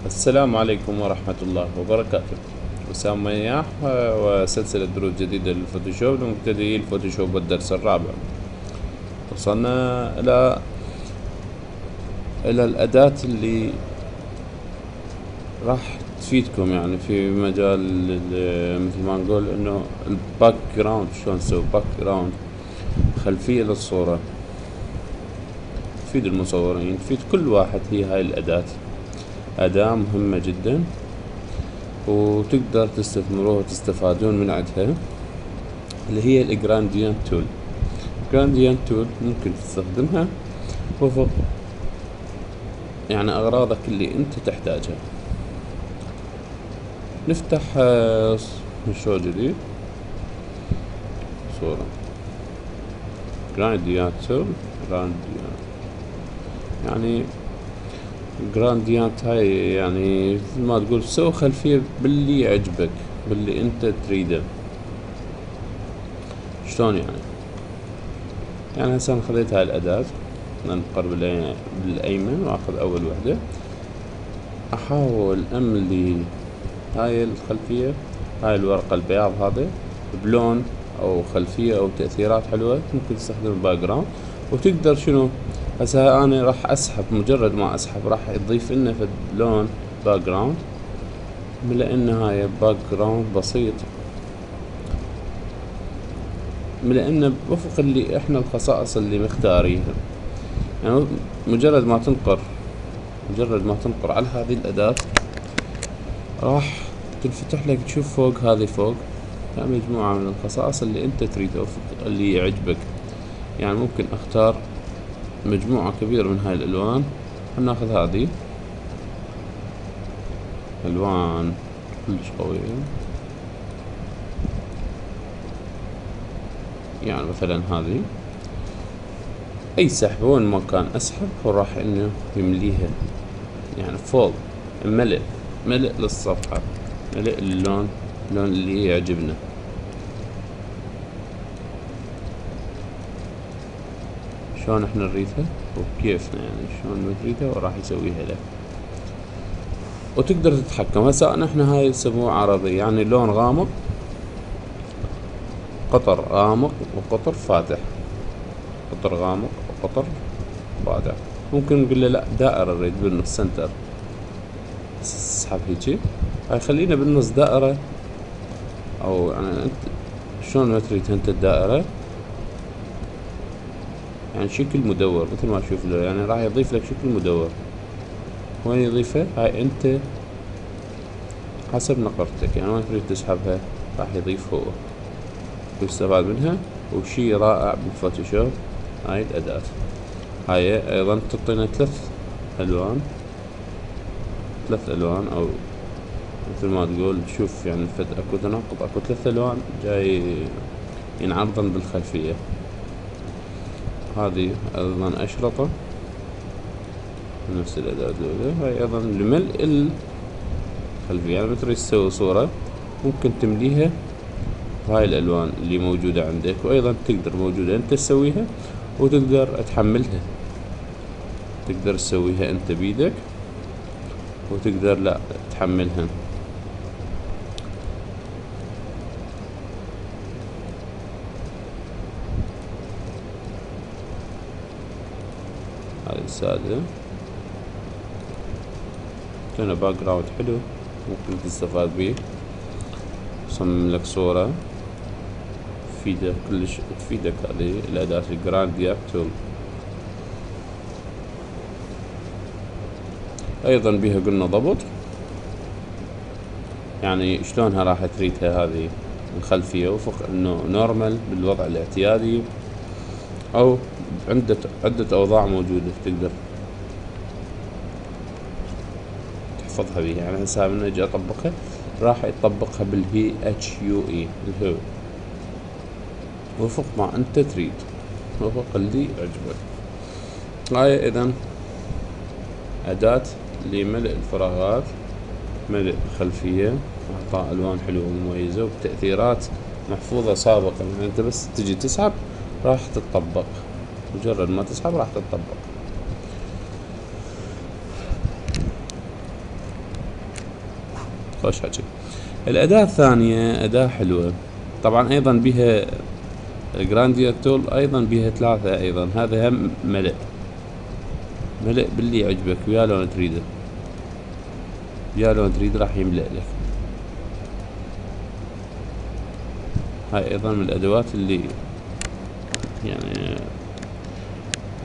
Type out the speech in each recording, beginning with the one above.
السلام عليكم ورحمة الله وبركاته. وسام مياح وسلسلة دروس جديدة للفوتوشوب لمبتدئي الفوتوشوب والدرس الرابع. وصلنا إلى الأداة اللي راح تفيدكم يعني في مجال مثل ما نقول إنه الباك جراوند، شلون نسوي باك جراوند، خلفية للصورة. تفيد المصورين، تفيد كل واحد. هي هاي الأداة أداة مهمة جدا، وتقدر تستثمروها وتستفادون من عندها، اللي هي الجرانديان تول. الجرانديان تول ممكن تستخدمها وفق يعني أغراضك اللي أنت تحتاجها. نفتح مشروع جديد، صورة جرانديان تول. جرانديان يعني جرانديانت هاي يعني مثل ما تقول سوي خلفية باللي يعجبك، باللي انت تريده. شلون يعني هسه انا خذيت هاي الاداة، ننقر بالايمن واخذ اول وحدة، احاول املي هاي الخلفية، هاي الورقة البياض هذا بلون او خلفية او تأثيرات حلوة. ممكن تستخدم الباك جراوند، وتقدر شنو هسه انا راح اسحب، مجرد ما اسحب راح يضيف لنا في لون باك جراوند، لان هاي باك جراوند بسيط، لان بوفق اللي احنا الخصائص اللي مختاريها. يعني مجرد ما تنقر على هذه الاداة راح تنفتح لك، تشوف فوق، هذه فوق مجموعة من الخصائص اللي انت تريده وفق اللي يعجبك. يعني ممكن اختار مجموعة كبيرة من هاي الالوان. هناخذ هذه الوان كلش قوية، يعني مثلا هذه اي سحب وين ما كان اسحب هو راح انه يمليها، يعني فوق ملء للصفحة، ملء اللون اللي يعجبنا. شلون احنا نريدها وبكيفنا، يعني شلون نريدها وراح يسويها لك، وتقدر تتحكم. هسه احنا هاي يسموه عرضي، يعني لون غامق، قطر غامق وقطر فاتح، قطر غامق وقطر فاتح. ممكن نقول له لا دائرة نريد بالنص سنتر، اسحب هيجي، هاي خلينا بالنص دائرة، او يعني انت شلون ما تريد انت الدائرة، يعني شكل مدور مثل ما تشوف له، يعني راح يضيف لك شكل مدور. وين يضيفه؟ هاي انت حسب نقرتك، يعني وين تريد تسحبها راح يضيف هو ويستفاد منها. وشي رائع بالفوتوشوب هاي الأداة. هاي أيضا تعطينا ثلاث ألوان أو مثل ما تقول، شوف يعني أكو تناقض، أكو ثلاث ألوان جاي ينعرضن بالخلفية. هذه أيضا أشرطة نفس الأداة دولة. هاي أيضا لملء الخلفية، يعني بتريد تسوي صورة ممكن تمليها بهاي الألوان اللي موجودة عندك، وأيضا تقدر موجودة أنت تسويها، وتقدر تحملها، تقدر تسويها أنت بيدك، وتقدر لا تحملها. هذه السادة كان باك جراوند حلو ممكن تستفاد بيه، تصمم لك صورة تفيدك كلش، تفيدك هذه الأداة الجرانديان تول. أيضا بيها قلنا ضبط، يعني شلونها راح تريدها هذه الخلفية، وفق انه نورمال بالوضع الاعتيادي، او عدة اوضاع موجودة تقدر تحفظها بيها. يعني هسه من اجي اطبقها راح يطبقها بالهي HUE الهو، وفق ما انت تريد، وفق اللي يعجبك. هاي اذا اداة لملء الفراغات، ملء خلفية، اعطاء الوان حلوة ومميزة وبتأثيرات محفوظة سابقا. يعني انت بس تجي تسحب راح تطبق، مجرد ما تسحب راح تطبق. خوش حكي. الأداة الثانية أداة حلوة طبعا أيضا بها الجراندير تول، أيضا بها 3 أيضا. هذا هم ملء باللي يعجبك ويا لون تريده، يا لون تريد راح يملأ لك. هاي أيضا من الأدوات اللي يعني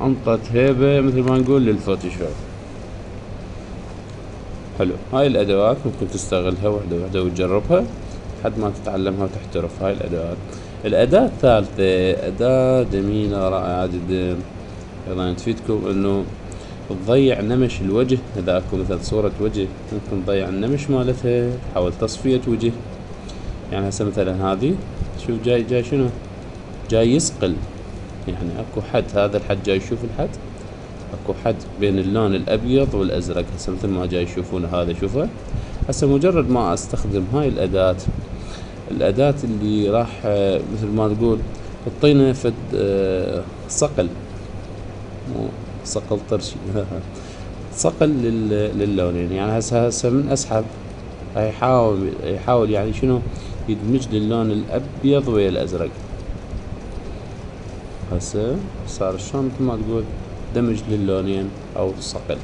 أنطت هيبة مثل ما نقول للفوتوشوب. حلو، هاي الأدوات ممكن تستغلها وحدة وحدة وتجربها لحد ما تتعلمها وتحترف. هاي الأدوات. الأداة الثالثة أداة جميلة رائعة جدا، أيضا تفيدكم إنه تضيع نمش الوجه. إذا أكو مثل صورة وجه ممكن تضيع النمش مالتها، تحاول تصفية وجه. يعني هسه مثلا هذه شوف جاي شنو، جاي يسقل، يعني اكو حد، هذا الحد جاي يشوف الحد، اكو حد بين اللون الابيض والازرق. هسه مثل ما جاي يشوفون هذا، شوفه هسه مجرد ما استخدم هاي الاداة اللي راح مثل ما تقول تعطينا فد صقل، مو صقل طرشي صقل للونين. يعني هسه من اسحب يحاول يعني شنو يدمج لي اللون الابيض ويا الازرق. هسه صار شلون مثل ما تقول دمج للونين او صقل.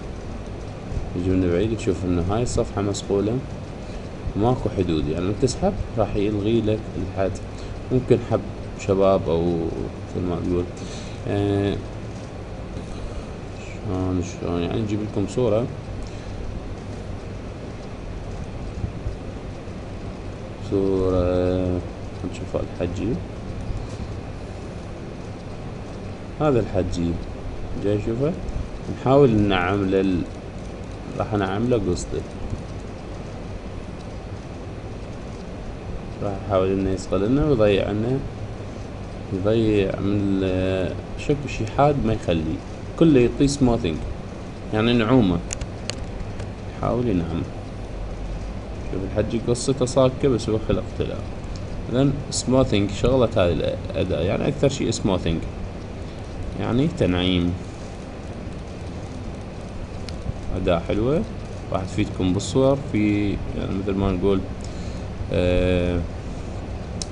يجي من بعيد تشوف انه هاي الصفحة مسقولة وماكو حدود، يعني من تسحب راح يلغي لك الحد. ممكن حب شباب او مثل ما تقول شلون يعني نجيب لكم صورة نشوف الحجي. هذا الحجي جاي شوفه، نحاول ننعم راح نعمله قصدي، راح نحاول انه يسقل لنا ويضيع لنا، يضيع من شكل شي حاد ما يخليه، كله يعطيه سموثينج يعني نعومة، يحاول ينعم. شوف الحجي قصته صاكة بس هو خلق اختلاف. اذن سموثينج شغلة هذه الأداة، يعني أكثر شي سموثينج يعني تنعيم. أداة حلوة راح تفيدكم بالصور، في يعني مثل ما نقول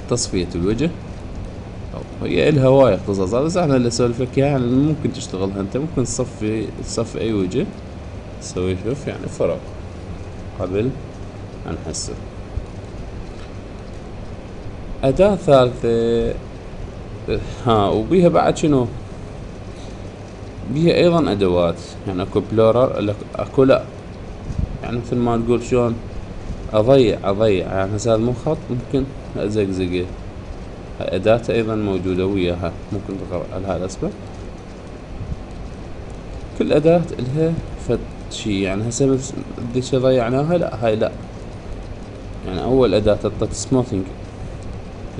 تصفية الوجه. هي إلها هواية اختصاصات بس احنا اللي اسولف لك اياها، يعني ممكن تشتغلها انت، ممكن تصفي اي وجه تسوي. شوف يعني فرق قبل عن هسه. أداة ثالثة وبيها بعد شنو، بيها ايضا ادوات، يعني اكو بلورر، اكو لا يعني مثل ما تقول شلون اضيع يعني هسه هذا مو خط ممكن ازقزقه. هاي اداة ايضا موجودة وياها، ممكن تقرأ لها الاسباب. كل اداة الها فد شي، يعني هسه بديش ضيعناها، لا هاي لا، يعني اول اداة تعطيك سموثينج.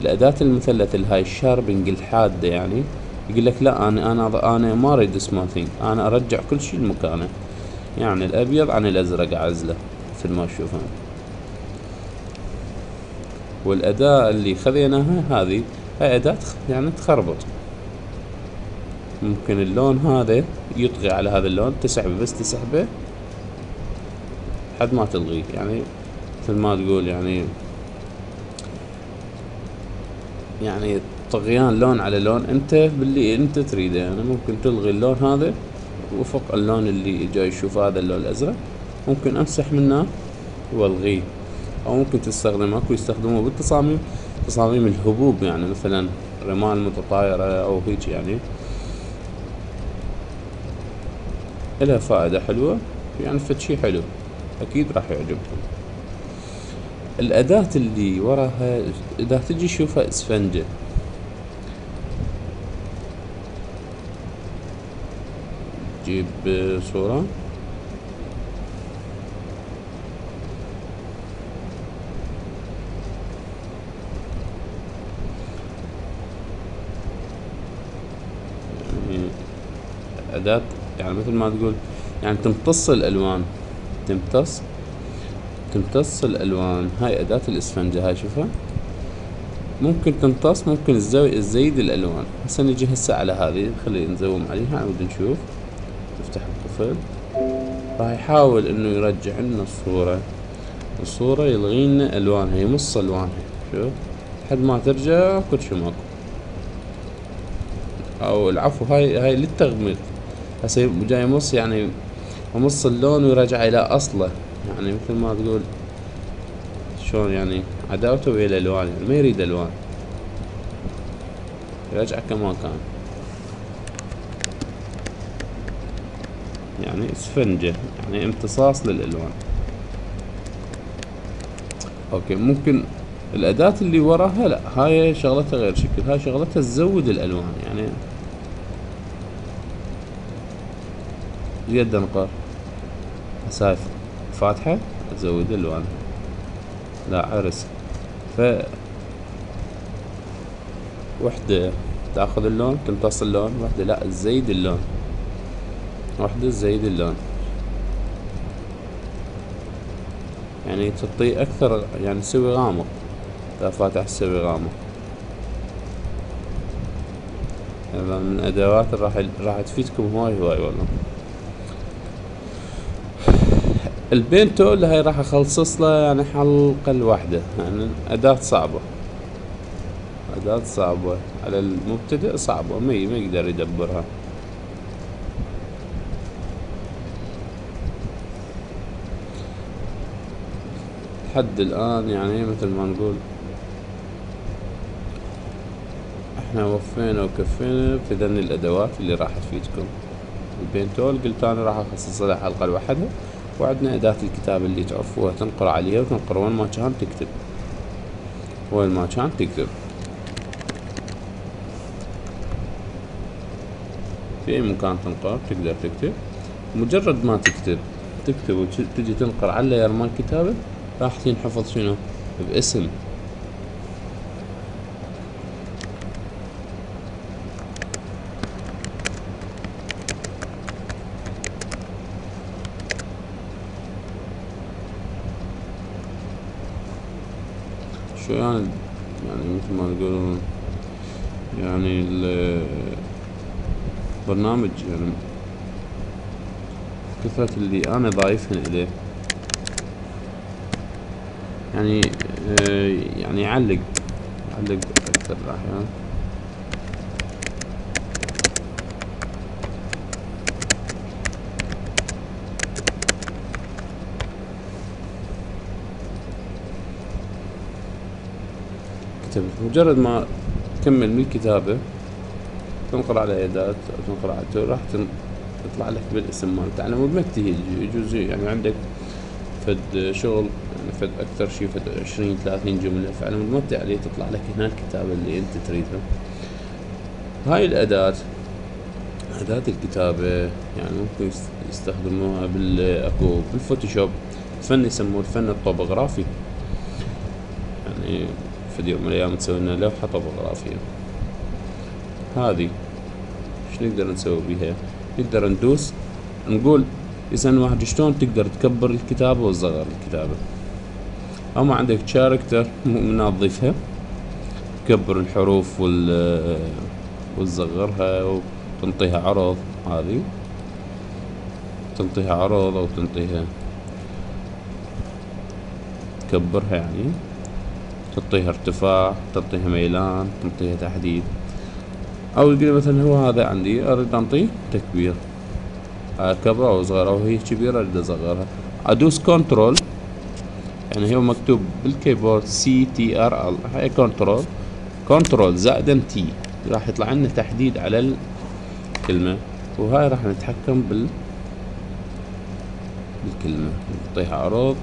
الاداة المثلث هاي الشاربنج الحادة، يعني يقول لك لا انا ما اريد سموثينج، انا ارجع كل شي لمكانه، يعني الابيض عن الازرق اعزله مثل ما تشوفون. والاداة اللي خذيناها هذه هاي اداة يعني تخربط، ممكن اللون هذا يطغي على هذا اللون، تسحبه بس تسحبه لحد ما تلغيه، يعني مثل ما تقول يعني طغيان لون على لون انت باللي انت تريده. يعني ممكن تلغي اللون هذا وفق اللون اللي جاي يشوف، هذا اللون الازرق ممكن امسح منه والغيه، او ممكن تستخدمه، اكو يستخدموه بالتصاميم، تصاميم الهبوب، يعني مثلا رمال متطايرة او هيك، يعني لها فائدة حلوة، يعني فد شي حلو اكيد راح يعجبكم. الاداة اللي وراها اذا تجي تشوفها اسفنجة، جيب صورة يعني أداة يعني مثل ما تقول يعني تمتص الألوان، تمتص الألوان. هاي أداة الإسفنجة، هاي شوفها ممكن تمتص، ممكن تزيد الألوان. هسه نجي هسه على هذه، خلينا نزوم عليها نعود نشوف. نفتح القفل، راح يحاول إنه يرجع لنا الصورة الصورة يلغي لنا الوانها، يمص الوانها، شوف لحد ما ترجع كل شي ماكو، او العفو هاي للتغميق. هسه جاي يمص يعني يمص اللون ويرجع الى اصله، يعني مثل ما تقول شلون يعني عداوته ويا الالوان، يعني ما يريد الوان، يرجع كما كان، يعني اسفنجة، يعني امتصاص للالوان. اوكي ممكن الاداة اللي وراها لا، هاي شغلتها غير شكل، هاي شغلتها تزود الالوان، يعني يد انقر هساي فاتحة تزود الوان، لا عرس. ف وحدة تاخذ اللون تمتص اللون، وحدة لا تزيد اللون، وحدة تزيد اللون، يعني تعطيه اكثر، يعني تسوي غامق، اذا فاتح تسوي غامق. هذا من الادوات راح تفيدكم هواي والله. البين تول هاي راح اخصص له يعني حلقة الوحدة، يعني اداة صعبة، اداة صعبة على المبتدئ، صعبة ما يقدر يدبرها. لحد الان يعني مثل ما نقول احنا وفينا وكفينا في ذني الادوات اللي راح تفيدكم. البين تول قلت انا راح اخصص لها حلقة لوحدها، وعندنا اداة الكتاب اللي تعرفوها تنقر عليها وتنقر وين ما كان تكتب، وين ما كان تكتب، في اي مكان تنقر تقدر تكتب. مجرد ما تكتب وتجي تنقر على اللاير مال كتابة راح تنحفظ شنو باسم. شو يعني مثل ما نقولون يعني البرنامج يعني كثرة اللي انا ضايفهن اليه، يعني يعني يعلق اكثر الاحيان. كتبت مجرد ما تكمل من الكتابة تنقر على اداة او تنقر على راح تطلع لك بالاسم مالته، على مود ما تنتهي يجوز يعني عندك فد شغل، يعني فد اكثر شي فد 20-30 جملة، فعلى مود ما تنتهي عليه تطلع لك هنا الكتابة اللي انت تريدها. هاي الاداة أداة الكتابة يعني ممكن يستخدموها اكو بالفوتوشوب فن يسموه الفن الطوبوغرافي، يعني في يوم من الأيام تسوي لنا لوحة طوبوغرافية. هذه ايش نقدر نسوي بيها؟ نقدر ندوس نقول يسأل واحد شلون تقدر تكبر الكتابة وتصغر الكتابة، أما عندك شاركتر نضيفها تكبر الحروف وتصغرها وتنطيها عرض، هذه تنطيها عرض أو تنطيها تكبرها، يعني تعطيها ارتفاع، تعطيها ميلان، تعطيها تحديد. او يقول مثلا هو هذا عندي اريد انطيه تكبير، كبره او صغيره، او هي كبيره اريد اصغرها، ادوس كنترول، يعني هو مكتوب بالكيبورد CTRL، هاي كنترول زائدا تي راح يطلع لنا تحديد على الكلمة، وهاي راح نتحكم بالكلمة، نعطيها عرض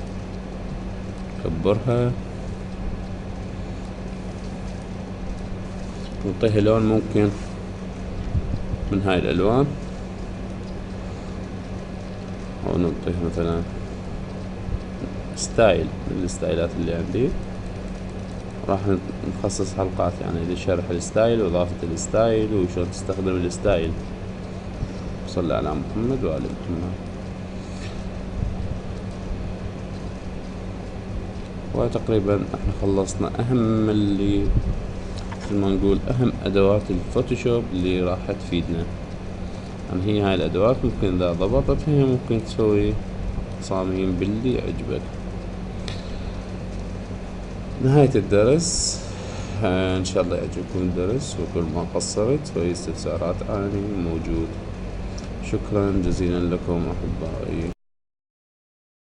نكبرها، نعطيها لون ممكن من هاي الالوان، او نعطيها مثلا ستايل من الستايلات اللي عندي. راح نخصص حلقات يعني لشرح الستايل واضافة الستايل وشلون تستخدم الستايل. صلى على محمد وآل محمد. وتقريبا احنا خلصنا اهم اللي مثل ما نقول اهم ادوات الفوتوشوب اللي راح تفيدنا، يعني هي هاي الادوات ممكن اذا ضبطت هي ممكن تسوي تصاميم باللي يعجبك. نهاية الدرس. إن شاء الله يعجبكم الدرس، وكل ما قصرت وأي استفسارات أنا موجود. شكرا جزيلا لكم أحبائي.